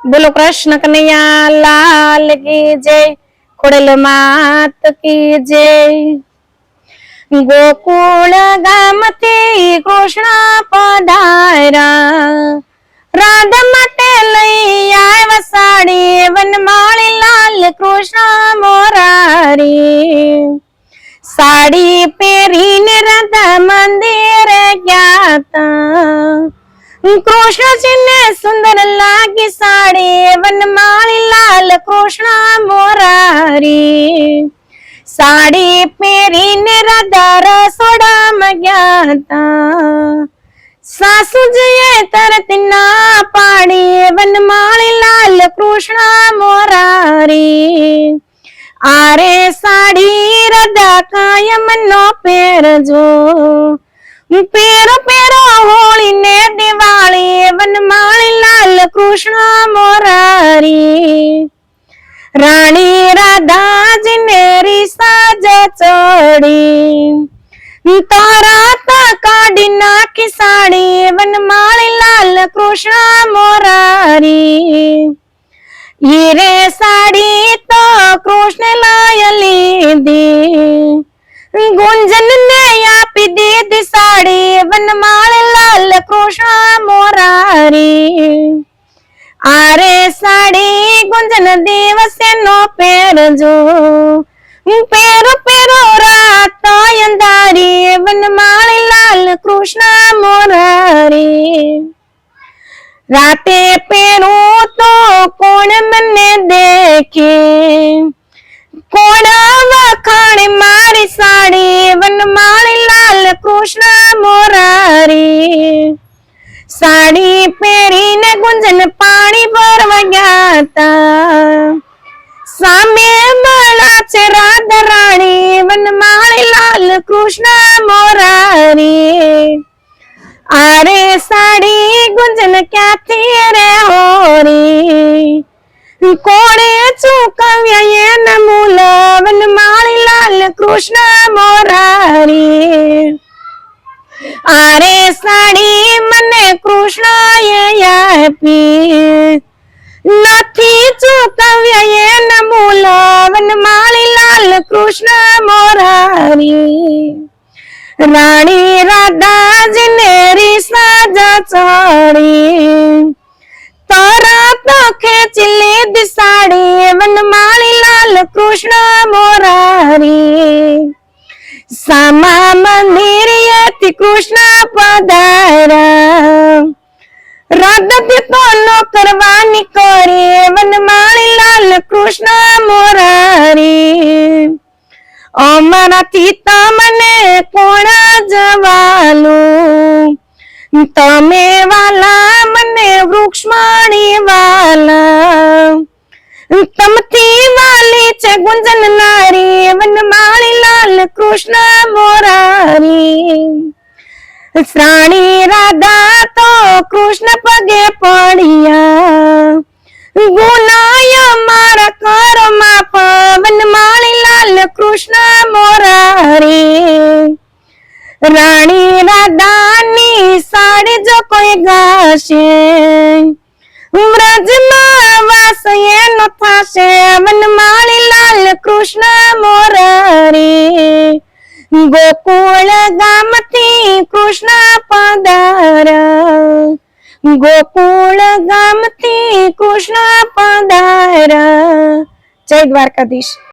बोलो कृष्ण कन्हैया लाल की जय। खोड़ेल मात की जय। गोकुळ गामथी कृष्ण पधारा, राधा માટે લઈ આવ્યા સાડી, વનમાળી લાલ કૃષ્ણ મોરારી। સાડી પહેરીને રાધા મંદિરે ગયા તા, कृष्ण ने सुंदर लागी साड़ी, वनमाली लाल कृष्ण मोरारी। साड़ी पेरी ने राधा रसोड़ा में गया था, सासू जी तरत ना पाड़ी, वनमाली लाल कृष्ण मोरारी। आरे साड़ी राधा कायम नो पेरजो, पेरो पेरो होली ने दिवाली, वनमाली लाल कृष्ण मोरारी। रानी राधा जी ने रिसाज चढ़ी, तारा काढ़ी नाखी साड़ी, वनमाली लाल कृष्ण मोरारी। ये रे साड़ी तो कृष्ण लायली दी, गुंजन ने आपी दी साड़ी, वनमाली लाल कृष्ण मोरारी। आरे साड़ी गुंजन दिवस नो पेरजो, पेरो पेरो रात अंधारी, वनमाली लाल कृष्ण मोरारी। राते पेरू तो कौन मने देखे, कौन वखाणे मारी साड़ी, वनमाली लाल कृष्ण मोरारी। साड़ी पेरी ने गुंजन पानी भरवा गया ता, सामे मला छे राधा रानी, वनमाली लाल कृष्ण मोरारी। आरे साड़ी गुंजन क्या थी रे होरी, कोणे चुकव्या ये नमूल, वनमाली लाल कृष्ण मोरारी। आरे साड़ी मने कृष्ण ये आपी, नथी चुकव्या ये नमूल, वनमाली लाल कृष्ण मोरारी। रानी राधा जी ने रिसाज चढ़ी, तारा तो खेच ली साड़ी, वनमाली लाल कृष्ण मोरारी। सामा मंदिर यति कृष्ण पधारा, राधा तो नौकरवानी करे, वनमाली लाल कृष्ण मोरारी। अमराथी तमने कोण जवालू, तमे वाला मने वृक्षमणी वाला। तमथी वाली छे गुंजन नारी, वनमाली लाल कृष्ण मोरारी। रानी राधा तो कृष्ण पगे पड़िया, गुनाय मारा करो माप, वनमाली लाल कृष्ण मोरारी। रानी राधा नी साड़ी जो कोई गाशे, व्रज में वास ये न थाशे, वनमाली लाल कृष्ण मोरारी। गोकुल गामथी कृष्ण पधारा, गोकुल गामथी कृष्ण पधारा। जय द्वारकाधीश।